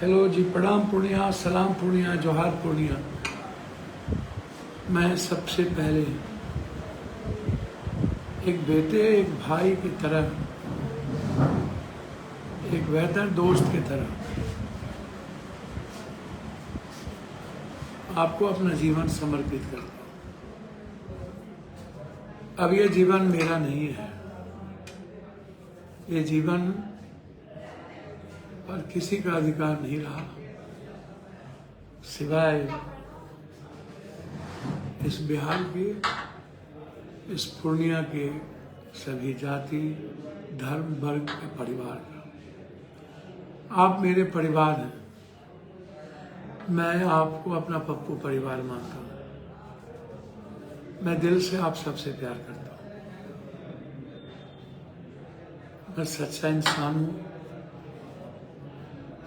Hello जी, प्रणाम पूर्णिया, सलाम पूर्णिया, जोहार पूर्णिया। मैं सबसे पहले एक बेटे, एक भाई की तरह, एक बेहतर दोस्त की तरह आपको अपना जीवन समर्पित करता हूँ। अब ये जीवन मेरा नहीं है, ये जीवन पर किसी का अधिकार नहीं रहा सिवाय इस बिहार के, इस पूर्णिया के सभी जाति, धर्म, वर्ग के परिवार का। आप मेरे परिवार हैं, मैं आपको अपना पप्पू परिवार मानता हूँ। मैं दिल से आप सबसे प्यार करता हूँ। मैं सच्चा इंसान हूँ,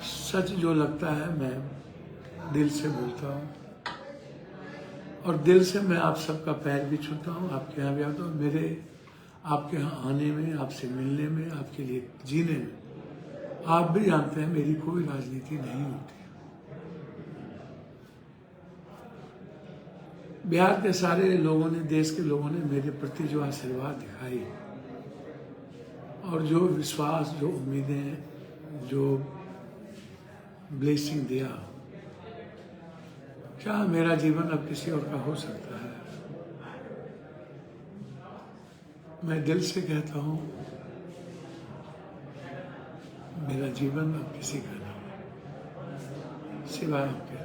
सच जो लगता है मैं दिल से बोलता हूँ और दिल से मैं आप सबका पैर भी छूता हूँ। आपके यहाँ भी आता हूँ। मेरे आपके यहाँ आने में, आपसे मिलने में, आपके लिए जीने में, आप भी जानते हैं मेरी कोई राजनीति नहीं होती। बिहार के सारे लोगों ने, देश के लोगों ने मेरे प्रति जो आशीर्वाद दिखाई और जो विश्वास, जो उम्मीदें, जो ब्लेसिंग दिया, क्या मेरा जीवन अब किसी और का हो सकता है? मैं दिल से कहता हूँ, मेरा जीवन अब किसी का नहीं सिवाय आपके।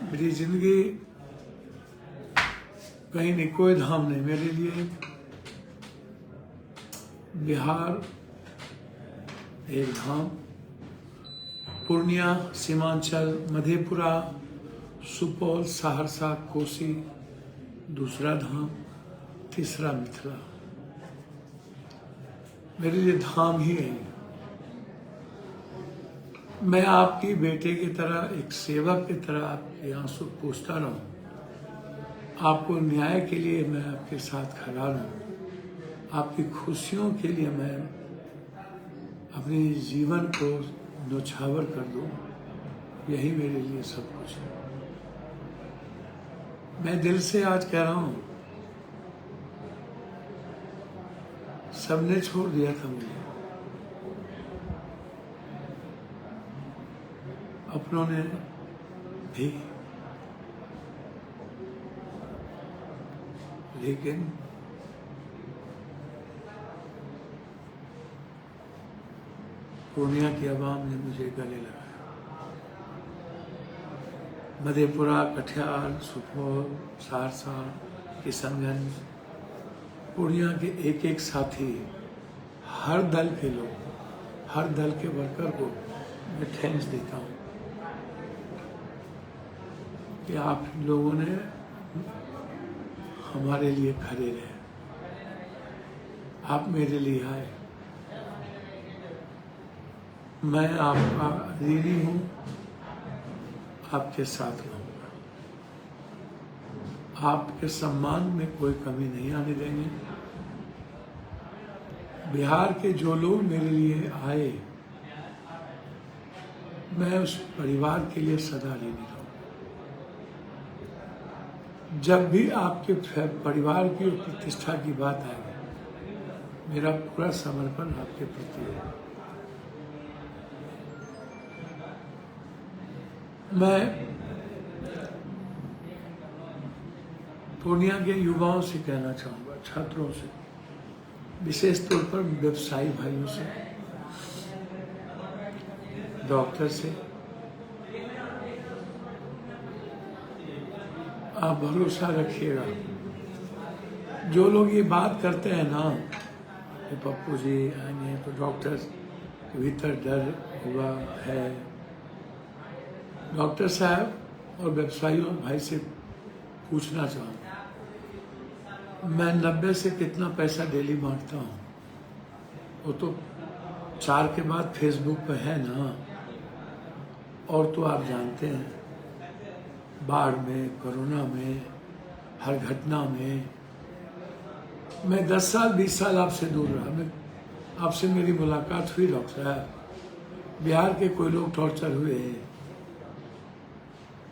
मेरी जिंदगी कहीं नहीं, कोई धाम नहीं। मेरे लिए बिहार एक धाम, पूर्णिया, सीमांचल, मधेपुरा, सुपौल, सहरसा, कोसी दूसरा धाम, तीसरा मिथिला। मेरे लिए धाम ही है। मैं आपकी बेटे की तरह, एक सेवक की तरह आपके आंसू पूछता रहूं। आपको न्याय के लिए मैं आपके साथ खड़ा रहूं। आपकी खुशियों के लिए मैं अपने जीवन को न्यौछावर कर दूं। यही मेरे लिए सब कुछ है। मैं दिल से आज कह रहा हूं, सबने छोड़ दिया था मुझे, अपनों ने भी, लेकिन पूर्णिया की आवाम ने मुझे गले लगाया। मधेपुरा, कटिहार, सुपौल, सहरसा, किशनगंज, पूर्णिया के एक एक साथी, हर दल के लोग, हर दल के वर्कर को मैं थैंक्स देता हूँ कि आप लोगों ने हमारे लिए खड़े रहे। आप मेरे लिए आए। मैं आपका ऋणी हूँ, आपके साथ रहूँगा। आपके सम्मान में कोई कमी नहीं आने देंगे। बिहार के जो लोग मेरे लिए आए, मैं उस परिवार के लिए सदा ऋणी रहूँगा। जब भी आपके परिवार की प्रतिष्ठा की बात आएगी, मेरा पूरा समर्पण आपके प्रति है। मैं पूर्णिया के युवाओं से कहना चाहूँगा, छात्रों से, विशेष तौर पर व्यवसायी भाइयों से, डॉक्टर से, आप भरोसा रखिएगा। जो लोग ये बात करते हैं ना कि पप्पू जी आएंगे तो डॉक्टर के भीतर डर हुआ है, डॉक्टर साहब और व्यवसायियों भाई से पूछना चाहूँगा, मैं 90 से कितना पैसा डेली बांटता हूँ? वो तो 4 के बाद फेसबुक पे है ना। और तो आप जानते हैं, बाढ़ में, कोरोना में, हर घटना में मैं 10 साल 20 साल आपसे दूर रहा। मैं आपसे मेरी मुलाकात हुई डॉक्टर साहब। बिहार के कोई लोग टॉर्चर हुए हैं,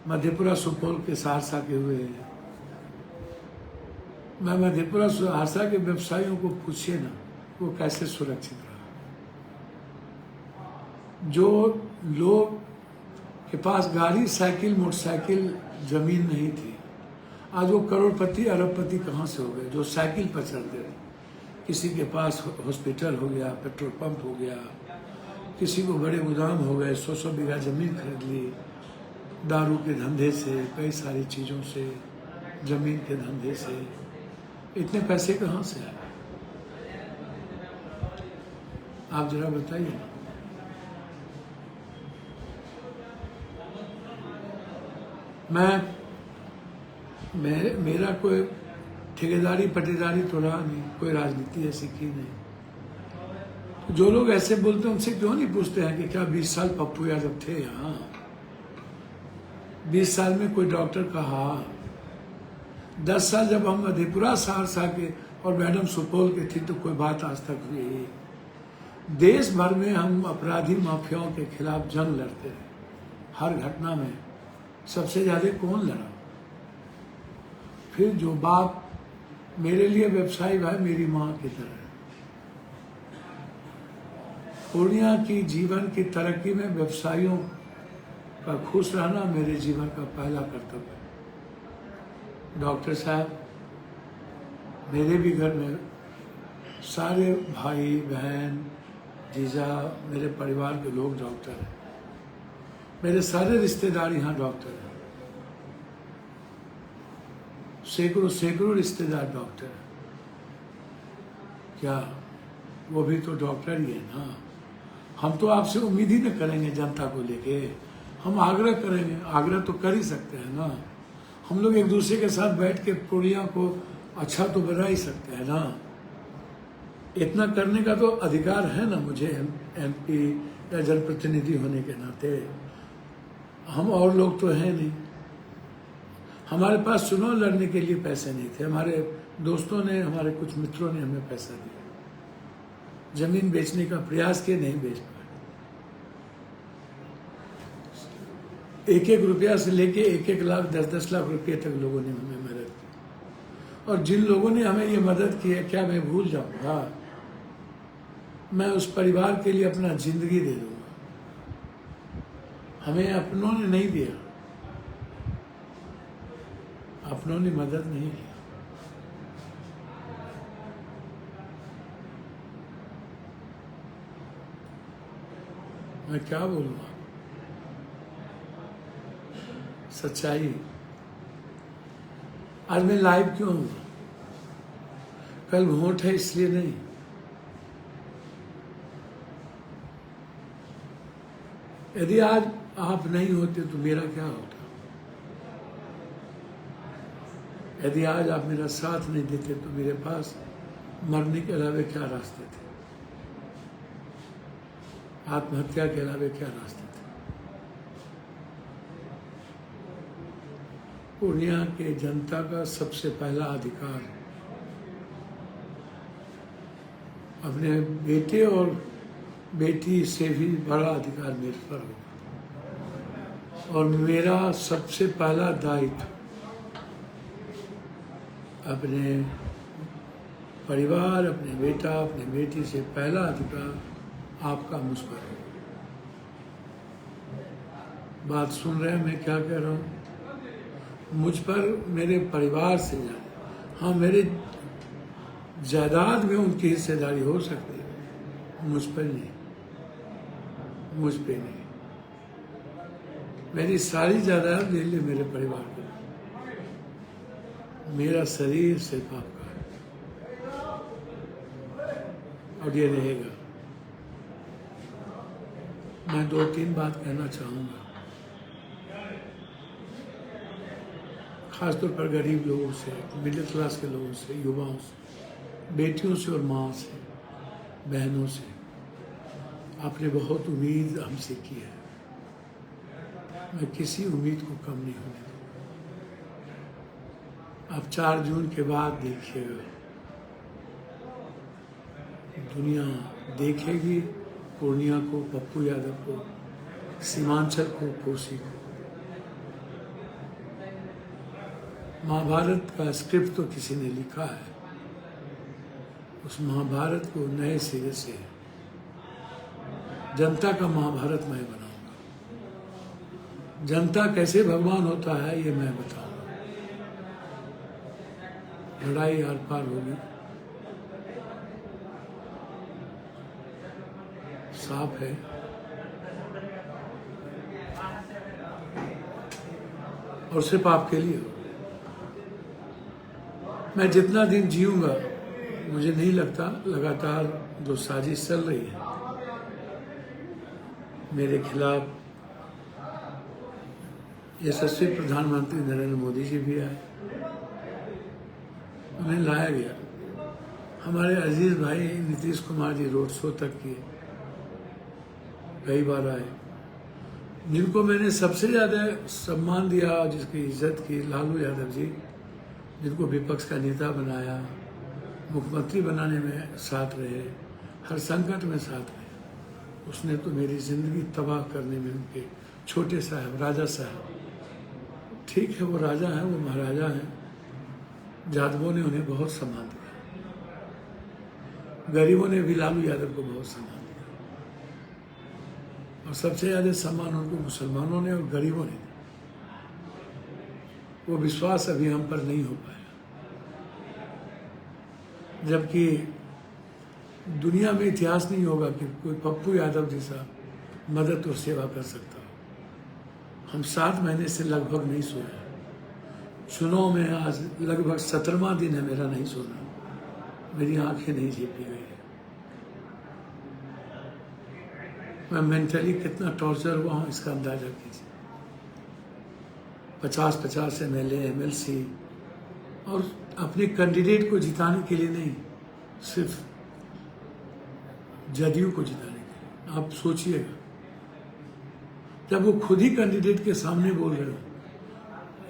मधेपुरा सुपौल के सहरसा के हुए हैं। मैं मधेपुरा सहरसा के व्यवसायियों को पूछिए ना, वो कैसे सुरक्षित रहा। जो लोग के पास गाड़ी, साइकिल, मोटरसाइकिल, जमीन नहीं थी, आज वो करोड़पति अरबपति कहाँ से हो गए। जो साइकिल पर चलते थे, किसी के पास हॉस्पिटल हो गया, पेट्रोल पंप हो गया, किसी को बड़े गोदाम हो गए, 100-100 बीघा जमीन खरीद ली, दारू के धंधे से, कई सारी चीज़ों से, जमीन के धंधे से। इतने पैसे कहाँ से आए, आप जरा बताइए ना। मेरा कोई ठेकेदारी पटेदारी तो रहा नहीं, कोई राजनीति ऐसी की नहीं। जो लोग ऐसे बोलते हैं उनसे क्यों नहीं पूछते हैं कि क्या 20 साल पप्पू यादव थे यहाँ? 20 साल में कोई डॉक्टर कहा? 10 साल जब हम मधेपुरा सहरसा के और मैडम सुपौल के थी तो कोई बात आज तक हुई? देश भर में हम अपराधी माफियाओं के खिलाफ जंग लड़ते रहे। हर घटना में सबसे ज्यादा कौन लड़ा? फिर जो बाप मेरे लिए व्यवसायी भाई मेरी माँ की तरह है। पूर्णिया की जीवन की तरक्की में व्यवसायियों का खुश रहना मेरे जीवन का पहला कर्तव्य है। डॉक्टर साहब, मेरे भी घर में सारे भाई बहन जीजा, मेरे परिवार के लोग डॉक्टर हैं। मेरे सारे रिश्तेदार यहाँ डॉक्टर हैं, सैकड़ों रिश्तेदार डॉक्टर हैं। क्या वो भी तो डॉक्टर ही है ना? हम तो आपसे उम्मीद ही न करेंगे जनता को लेके, हम आग्रह करेंगे। आग्रह तो कर ही सकते हैं ना, हम लोग एक दूसरे के साथ बैठ के पूर्णिया को अच्छा तो बना ही सकते हैं ना। इतना करने का तो अधिकार है ना मुझे, एमपी या जनप्रतिनिधि होने के नाते। हम और लोग तो हैं नहीं। हमारे पास चुनाव लड़ने के लिए पैसे नहीं थे। हमारे दोस्तों ने, हमारे कुछ मित्रों ने हमें पैसा दिया, जमीन बेचने का प्रयास किए, नहीं बेच पाए। 1-1 रुपया से लेके 1-1 लाख, 10-10 लाख रुपये तक लोगों ने हमें मदद की। और जिन लोगों ने हमें ये मदद की है, क्या मैं भूल जाऊंगा? मैं उस परिवार के लिए अपना जिंदगी दे दूंगा। हमें अपनों ने नहीं दिया, अपनों ने मदद नहीं की। मैं क्या बोलूँगा? सच्चाई। आज मैं लाइव क्यों हूँ? कल वोट है इसलिए नहीं। यदि आज आप नहीं होते तो मेरा क्या होता? यदि आज आप मेरा साथ नहीं देते तो मेरे पास मरने के अलावे क्या रास्ते थे? आत्महत्या के अलावे क्या रास्ते थे? पूर्णिया के जनता का सबसे पहला अधिकार अपने बेटे और बेटी से भी बड़ा अधिकार मेरे पर होगा। और मेरा सबसे पहला दायित्व अपने परिवार, अपने बेटा, अपने बेटी से पहला अधिकार आपका मुझ पर है। बात सुन रहे हैं मैं क्या कह रहा हूँ? मुझ पर मेरे परिवार से ज़्यादा, हाँ मेरे जायदाद में उनकी हिस्सेदारी हो सकती है, मुझ पर नहीं, मुझ पे नहीं। मेरी सारी जायदाद ले ली मेरे परिवार को, मेरा शरीर सिर्फ आपका है और ये रहेगा। मैं 2-3 बात कहना चाहूँगा, खासतौर पर गरीब लोगों से, मिडिल क्लास के लोगों से, युवाओं से, बेटियों से और माँ से, बहनों से। आपने बहुत उम्मीद हमसे की है, मैं किसी उम्मीद को कम नहीं होने दूँगा। आप 4 जून के बाद देखिएगा, दुनिया देखेगी पूर्णिया को, पप्पू यादव को, सीमांचल को, कोसी को। महाभारत का स्क्रिप्ट तो किसी ने लिखा है, उस महाभारत को नए सिरे से जनता का महाभारत मैं बनाऊंगा। जनता कैसे भगवान होता है ये मैं बताऊंगा। लड़ाई आर पार होगी, साफ है। और सिर्फ आपके लिए हो। मैं जितना दिन जीऊंगा मुझे नहीं लगता लगातार जो साजिश चल रही है मेरे खिलाफ, यशस्वी प्रधानमंत्री नरेंद्र मोदी जी भी आए, उन्हें लाया गया। हमारे अजीज भाई नीतीश कुमार जी रोड शो तक किए, कई बार आए। जिनको मैंने सबसे ज़्यादा सम्मान दिया, जिसकी इज्जत की, लालू यादव जी, जिनको विपक्ष का नेता बनाया, मुख्यमंत्री बनाने में साथ रहे, हर संकट में साथ रहे। उसने तो मेरी जिंदगी तबाह करने में उनके छोटे साहब, राजा साहब, ठीक है वो राजा हैं, वो महाराजा हैं, जादवों ने उन्हें बहुत सम्मान दिया, गरीबों ने भी लालू यादव को बहुत सम्मान दिया, और सबसे ज़्यादा सम्मान उनको मुसलमानों ने और गरीबों ने। वो विश्वास अभी हम पर नहीं हो पाया, जबकि दुनिया में इतिहास नहीं होगा कि कोई पप्पू यादव जैसा मदद और सेवा कर सकता हो। हम 7 महीने से लगभग नहीं सोए। चुनाव में आज लगभग 17वां दिन है मेरा नहीं सोना, मेरी आंखें नहीं झेपी गई है। मैं मेंटली कितना टॉर्चर हुआ हूँ इसका अंदाजा कीजिए। 50-50 MLA MLC और अपने कैंडिडेट को जिताने के लिए नहीं, सिर्फ जदयू को जिताने के लिए। आप सोचिएगा, जब वो खुद ही कैंडिडेट के सामने बोल रहे हो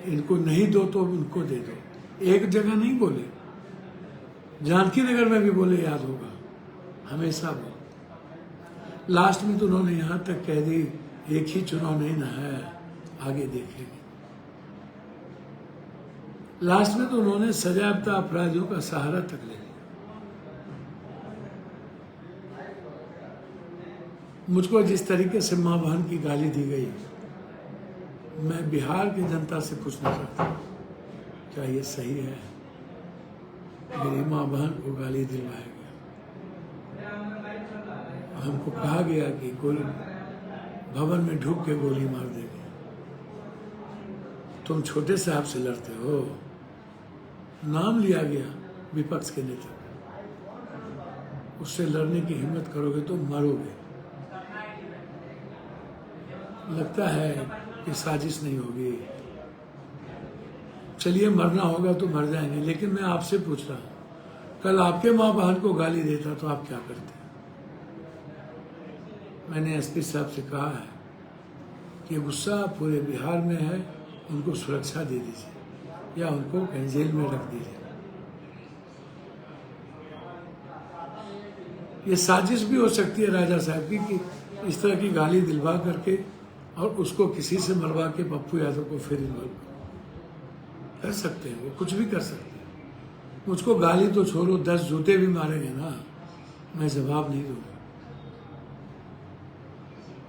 इनको नहीं दो तो उनको दे दो, एक जगह नहीं बोले, जानकी नगर में भी बोले, याद होगा, हमेशा बोले। लास्ट में तो उन्होंने यहाँ तक कह दी एक ही चुनाव नहीं ना है, आगे देखेंगे। लास्ट में तो उन्होंने सजायाफ्ता अपराधियों का सहारा तक ले लिया। मुझको जिस तरीके से मां बहन की गाली दी गई, मैं बिहार की जनता से पूछना चाहता हूँ, क्या ये सही है? मेरी मां बहन को गाली दिलवाया गया, हमको कहा गया कि गोली भवन में ढुक के गोली मार देंगे। तुम छोटे साहब से लड़ते हो, नाम लिया गया विपक्ष के नेता, उससे लड़ने की हिम्मत करोगे तो मरोगे। लगता है कि साजिश नहीं होगी, चलिए मरना होगा तो मर जाएंगे। लेकिन मैं आपसे पूछ रहा हूं, कल आपके मां बहन को गाली देता तो आप क्या करते? मैंने एसपी साहब से कहा है कि गुस्सा पूरे बिहार में है, उनको सुरक्षा दे दीजिए या उनको कहीं जेल में रख दीजिए। ये साजिश भी हो सकती है राजा साहब की कि इस तरह की गाली दिलवा करके और उसको किसी से मरवा के पप्पू यादव को फिर इन्वॉल्व कर सकते हैं, वो कुछ भी कर सकते हैं। मुझको गाली तो छोड़ो, 10 जूते भी मारेंगे ना, मैं जवाब नहीं दूंगा।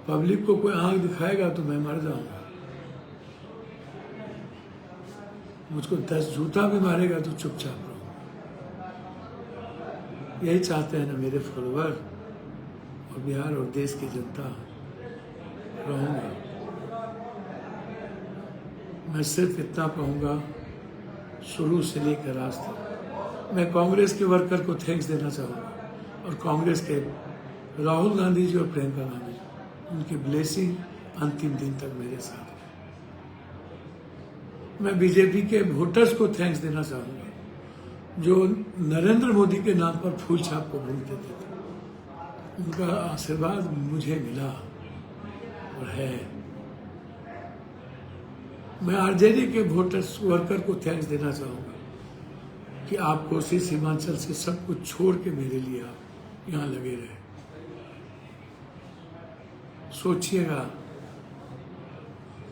पब्लिक को कोई आंख दिखाएगा तो मैं मर जाऊंगा। मुझको 10 जूता भी मारेगा तो चुपचाप रहूंगा। यही चाहते हैं ना मेरे फॉलोअर और बिहार और देश की जनता। रहूंगा। मैं सिर्फ इतना कहूंगा, शुरू से लेकर आज तक मैं कांग्रेस के वर्कर को थैंक्स देना चाहूँगा, और कांग्रेस के राहुल गांधी जी और प्रियंका गांधी जी, उनकी ब्लेसिंग अंतिम दिन तक मेरे साथ है। मैं बीजेपी के वोटर्स को थैंक्स देना चाहूँगा, जो नरेंद्र मोदी के नाम पर फूल छाप को वोट देते थे। उनका आशीर्वाद मुझे मिला और है। मैं आरजेडी के वोटर्स वर्कर को थैंक्स देना चाहूँगा कि आप कोसी सीमांचल से सब कुछ छोड़ के मेरे लिए आप यहाँ लगे रहे। सोचिएगा,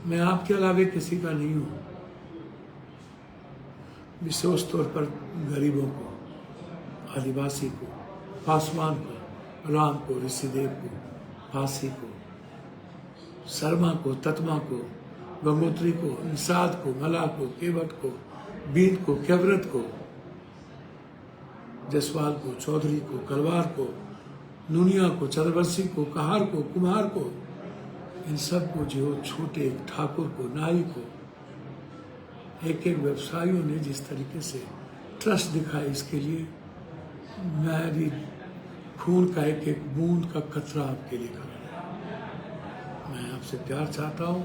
मैं आपके अलावे किसी का नहीं हूँ। विशेष तौर पर गरीबों को, आदिवासी को, पासवान को, राम को, ऋषिदेव को, फांसी को, शर्मा को, तत्मा को, गंगोत्री को, निषाद को, मला को, केवट को, बीन को, केवरत को, जसवाल को, चौधरी को, कलवार को, नुनिया को, चंद्रवंशी को, कहार को, कुम्हार को, इन सब को, जो छोटे ठाकुर को, नाई को, एक एक व्यवसायियों ने जिस तरीके से ट्रस्ट दिखाया, इसके लिए मेरी खून का एक एक बूंद का कतरा आपके लिए कर रहा हूं। मैं आपसे प्यार चाहता हूँ,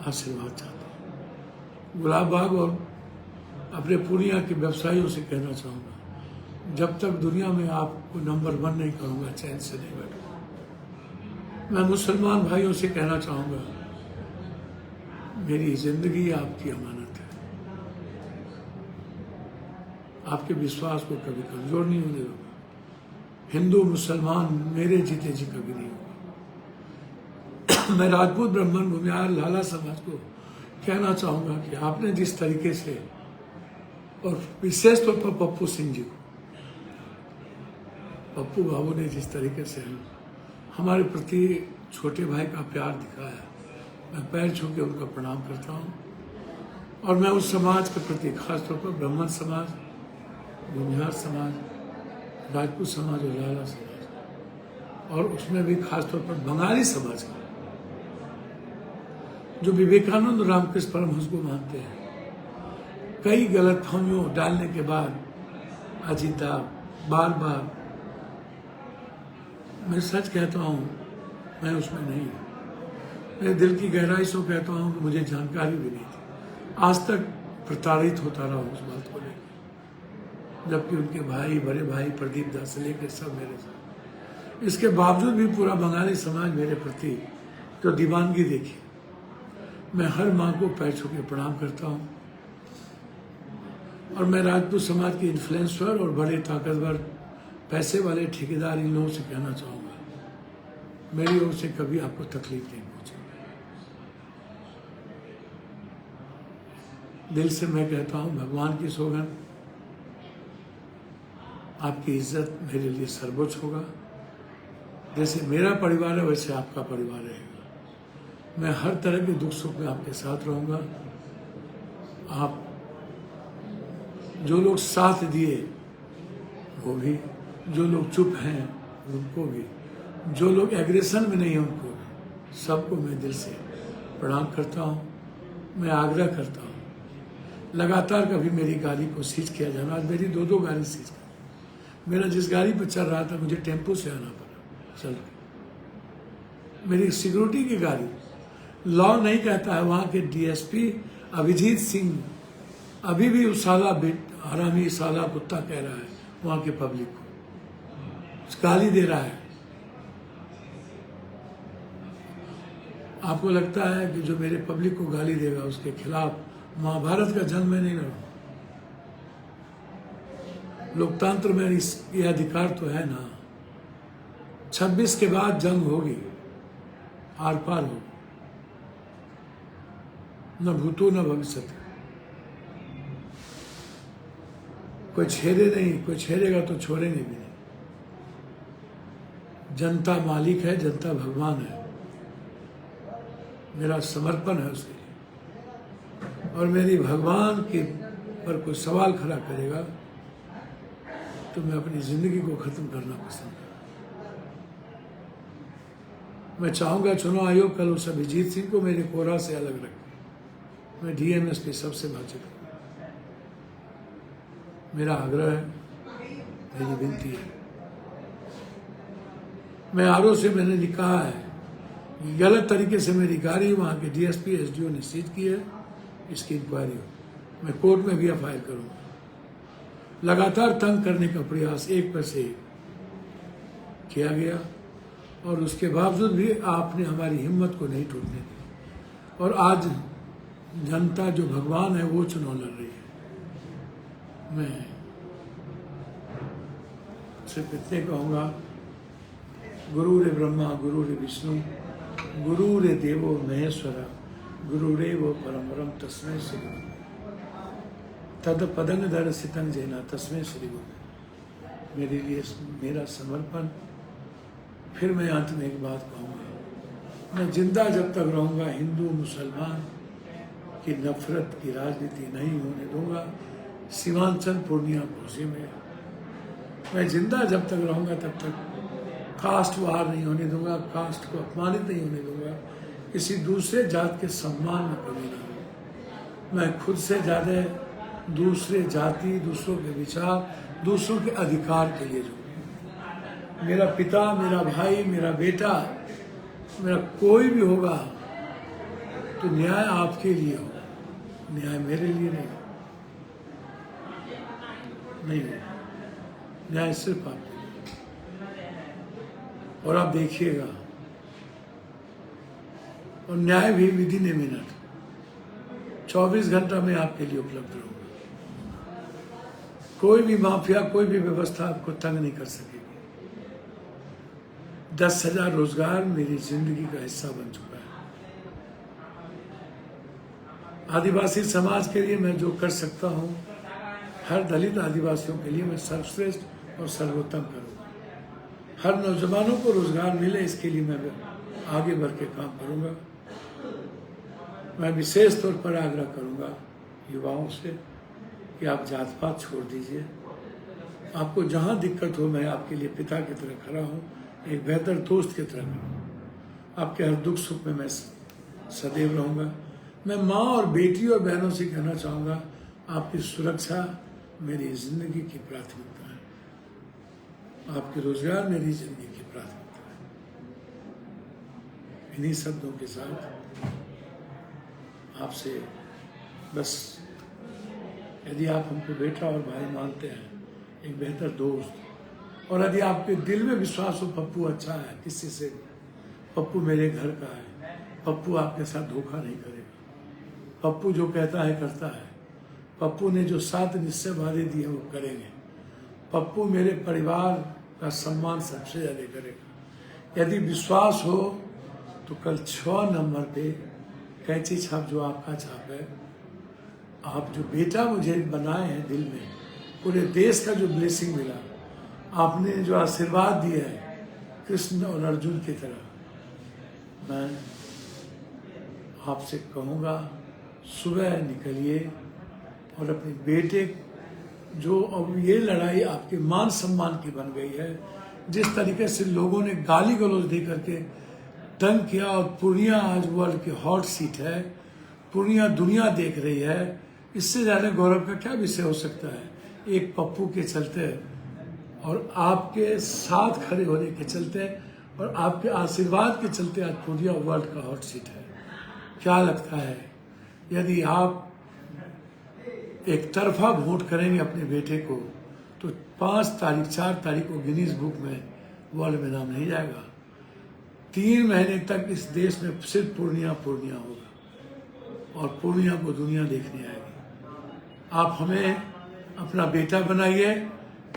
आशीर्वाद चाहता हूँ। गुलाब बाग और अपने पूर्णिया के व्यवसायियों से कहना चाहूँगा, जब तक दुनिया में आपको नंबर 1 नहीं करूँगा, चैन से नहीं बैठूँगा। मैं मुसलमान भाइयों से कहना चाहूँगा, मेरी जिंदगी आपकी अमानत है। आपके विश्वास को कभी कमजोर नहीं होने दूंगा। हिंदू मुसलमान मेरे जीते जी कभी नहीं होगा। मैं राजपूत ब्राह्मण भूमिहार लाला समाज को कहना चाहूँगा कि आपने जिस तरीके से, और विशेष तौर पर पप्पू सिंह जी को, पप्पू बाबू ने जिस तरीके से हमारे प्रति छोटे भाई का प्यार दिखाया, मैं पैर छू के उनका प्रणाम करता हूँ। और मैं उस समाज के प्रति, खासतौर पर ब्राह्मण समाज, भूमिहार समाज, राजपूत समाज और लाला समाज, और उसमें भी खासतौर पर बंगाली समाज का, जो विवेकानंद रामकृष्ण परमहंस को मानते हैं, कई गलतफहमियों डालने के बाद अजीता बार बार, मैं सच कहता हूँ, मैं उसमें नहीं हूँ। मैं दिल की गहराई से कहता हूँ कि मुझे जानकारी भी नहीं थी। आज तक प्रताड़ित होता रहा उस बात को लेकर, जबकि उनके भाई, बड़े भाई प्रदीप दास से लेकर सब मेरे साथ। इसके बावजूद भी पूरा बंगाली समाज मेरे प्रति जो दीवानगी देखी, मैं हर माँ को पैर छू के प्रणाम करता हूँ। और मैं राजपूत समाज के इन्फ्लुएंसर और बड़े ताकतवर पैसे वाले ठेकेदार, इन लोगों से कहना चाहूँगा, मेरी ओर से कभी आपको तकलीफ नहीं पहुँचेगी। दिल से मैं कहता हूँ, भगवान की सौगंध, आपकी इज्जत मेरे लिए सर्वोच्च होगा। जैसे मेरा परिवार है वैसे आपका परिवार रहेगा। मैं हर तरह के दुख सुख में आपके साथ रहूँगा। आप जो लोग साथ दिए वो भी, जो लोग चुप हैं उनको भी, जो लोग एग्रेशन में नहीं हैं उनको भी, सबको मैं दिल से प्रणाम करता हूँ। मैं आग्रह करता हूँ, लगातार कभी मेरी गाड़ी को सीज किया जाना। आज मेरी 2 गाड़ी सीज कर, मेरा जिस गाड़ी पर चल रहा था मुझे टेम्पो से आना पड़ा चल के। मेरी सिक्योरिटी की गाड़ी, लॉ नहीं कहता है, वहाँ के डीएसपी अभिजीत सिंह अभी भी उस साला हरामी साला कुत्ता कह रहा है वहाँ के पब्लिक को, गाली दे रहा है। आपको लगता है कि जो मेरे पब्लिक को गाली देगा उसके खिलाफ महाभारत का जंग में नहीं लड़ूं? लोकतंत्र में ये अधिकार तो है ना। 26 के बाद जंग होगी, आर पार हो, न भूतो न भविष्य। कोई छेड़े नहीं, कोई छेड़ेगा तो छोड़ेंगे भी नहीं। जनता मालिक है, जनता भगवान है। मेरा समर्पण है उसके लिए। और मेरी भगवान के पर कोई सवाल खड़ा करेगा तो मैं अपनी जिंदगी को खत्म करना पसंद करूँ। मैं चाहूँगा चुनाव आयोग कल उस अभिजीत सिंह को मेरे कोरा से अलग रखे। मैं डीएमएसपी सबसे बातचीत करूँ। मेरा आग्रह है, मेरी विनती है। मैं आरओ से मैंने लिखा है, गलत तरीके से मेरी गाड़ी वहाँ के डीएसपी एसडीओ ने सीज की है, इसकी इंक्वायरी हो। मैं कोर्ट में भी एफआईआर करूँगा। लगातार तंग करने का प्रयास एक पर से किया गया और उसके बावजूद भी आपने हमारी हिम्मत को नहीं टूटने दी। और आज जनता जो भगवान है वो चुनाव लड़ रही है। मैं सिर्फ इतने कहूँगा, गुरुरे ब्रह्मा गुरुरे विष्णु गुरुरे देवो महेश्वरा गुरुरेव परमरम तस्मै श्री गुरु तद पदंग दर्शितं जेना तस्मै श्री गुरु। मेरे लिए मेरा समर्पण। फिर मैं अंत में एक बात कहूँगा, मैं जिंदा जब तक रहूँगा हिंदू मुसलमान की नफरत की राजनीति नहीं होने दूंगा सीमांचल पूर्णिया घोषी में। मैं जिंदा जब तक रहूँगा तब तक कास्ट वार नहीं होने दूंगा, कास्ट को अपमानित नहीं होने दूंगा, किसी दूसरे जात के सम्मान में कमी नहीं होगी। मैं खुद से ज़्यादा दूसरे जाति, दूसरों के विचार, दूसरों के अधिकार के लिए जो मेरा पिता, मेरा भाई, मेरा बेटा, मेरा कोई भी होगा तो न्याय आपके लिए हो, न्याय मेरे लिए नहीं हो, न्याय सिर्फ आपके लिए। और आप देखिएगा, और न्याय भी विदिन ए मिनट, 24 घंटा में आपके लिए उपलब्ध रहूंगा। कोई भी माफिया, कोई भी व्यवस्था आपको तंग नहीं कर सकेगी। 10,000 रोजगार मेरी जिंदगी का हिस्सा बन चुका है। आदिवासी समाज के लिए मैं जो कर सकता हूँ, हर दलित आदिवासियों के लिए मैं सर्वश्रेष्ठ और सर्वोत्तम करूँगा। हर नौजवानों को रोजगार मिले, इसके लिए मैं आगे बढ़ के काम करूँगा। मैं विशेष तौर पर आग्रह करूँगा युवाओं से कि आप जात पात छोड़ दीजिए। आपको जहाँ दिक्कत हो, मैं आपके लिए पिता की तरह खड़ा हूँ, एक बेहतर दोस्त की तरह खड़ा हूँ। आपके हर दुख सुख में मैं सदैव रहूँगा। मैं माँ और बेटी और बहनों से कहना चाहूँगा, आपकी सुरक्षा मेरी जिंदगी की प्राथमिकता है, आपके रोजगार मेरी जिंदगी की प्राथमिकता है। इन्हीं शब्दों के साथ आपसे बस, यदि आप हमको बेटा और भाई मानते हैं, एक बेहतर दोस्त, और यदि आपके दिल में विश्वास हो पप्पू अच्छा है किसी से, पप्पू मेरे घर का है, पप्पू आपके साथ धोखा नहीं करेगा, पप्पू जो कहता है करता है, पप्पू ने जो 7 निश्चय वादे दिए वो करेंगे, पप्पू मेरे परिवार का सम्मान सबसे ज़्यादा करेगा। यदि विश्वास हो तो कल 6 नंबर पे कैंची छाप जो आपका छाप है, आप जो बेटा मुझे बनाए हैं दिल में, पूरे देश का जो ब्लेसिंग मिला, आपने जो आशीर्वाद दिया है कृष्ण और अर्जुन की तरह, मैं आपसे कहूँगा सुबह निकलिए और अपने बेटे, जो अब ये लड़ाई आपके मान सम्मान की बन गई है, जिस तरीके से लोगों ने गाली गलौज दे करके तंग किया, और पूर्णिया आज वर्ल्ड की हॉट सीट है, पूर्णिया दुनिया देख रही है, इससे ज़्यादा गौरव का क्या विषय हो सकता है। एक पप्पू के चलते और आपके साथ खड़े होने के चलते और आपके आशीर्वाद के चलते आज पूर्णिया वर्ल्ड का हॉट सीट है। क्या लगता है यदि आप एक तरफा वोट करेंगे अपने बेटे को तो 5 तारीख 4 तारीख को गिनीज बुक में वर्ल्ड में नाम नहीं जाएगा। 3 महीने तक इस देश में सिर्फ पूर्णिया पूर्णिया होगा और पूर्णिया को दुनिया देखने आएगी। आप हमें अपना बेटा बनाइए,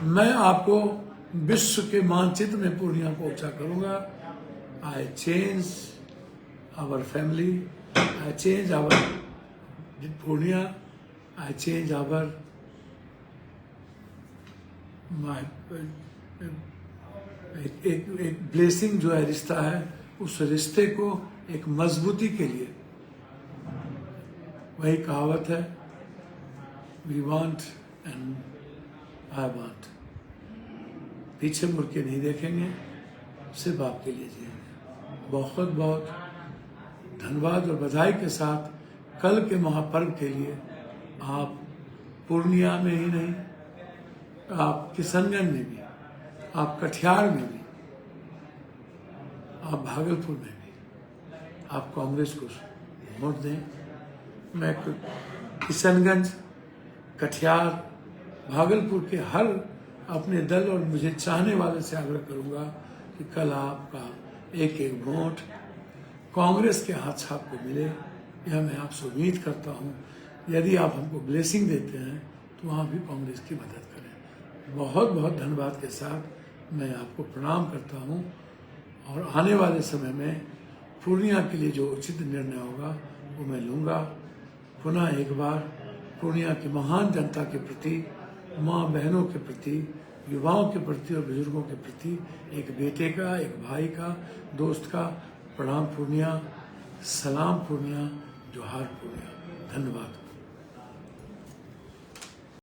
मैं आपको विश्व के मानचित्र में पूर्णिया को ऊंचा करूंगा। I change our family, I change our Purnia, I change our my एक ब्लेसिंग जो है रिश्ता है, उस रिश्ते को एक मजबूती के लिए, वही कहावत है, we want and I want. पीछे मुड़ के नहीं देखेंगे, सिर्फ आपके लिए जिएंगे। बहुत बहुत धन्यवाद और बधाई के साथ कल के महापर्व के लिए आप पूर्णिया में ही नहीं, आप किशनगंज में भी, आप कटिहार में भी, आप भागलपुर में भी, आप कांग्रेस को वोट दें। मैं किशनगंज, कटिहार, भागलपुर के हर अपने दल और मुझे चाहने वाले से आग्रह करूंगा कि कल आपका एक एक वोट कांग्रेस के हाथ छाप को मिले। यह मैं आपसे उम्मीद करता हूं। यदि आप हमको ब्लेसिंग देते हैं तो वहाँ भी कांग्रेस की मदद करें। बहुत बहुत धन्यवाद के साथ मैं आपको प्रणाम करता हूँ और आने वाले समय में पूर्णिया के लिए जो उचित निर्णय होगा वो मैं लूँगा। पुनः एक बार पूर्णिया की महान जनता के प्रति, माँ बहनों के प्रति, युवाओं के प्रति और बुजुर्गों के प्रति, एक बेटे का, एक भाई का, दोस्त का प्रणाम पूर्णिया, सलाम पूर्णिया, जोहार पूर्णिया। धन्यवाद।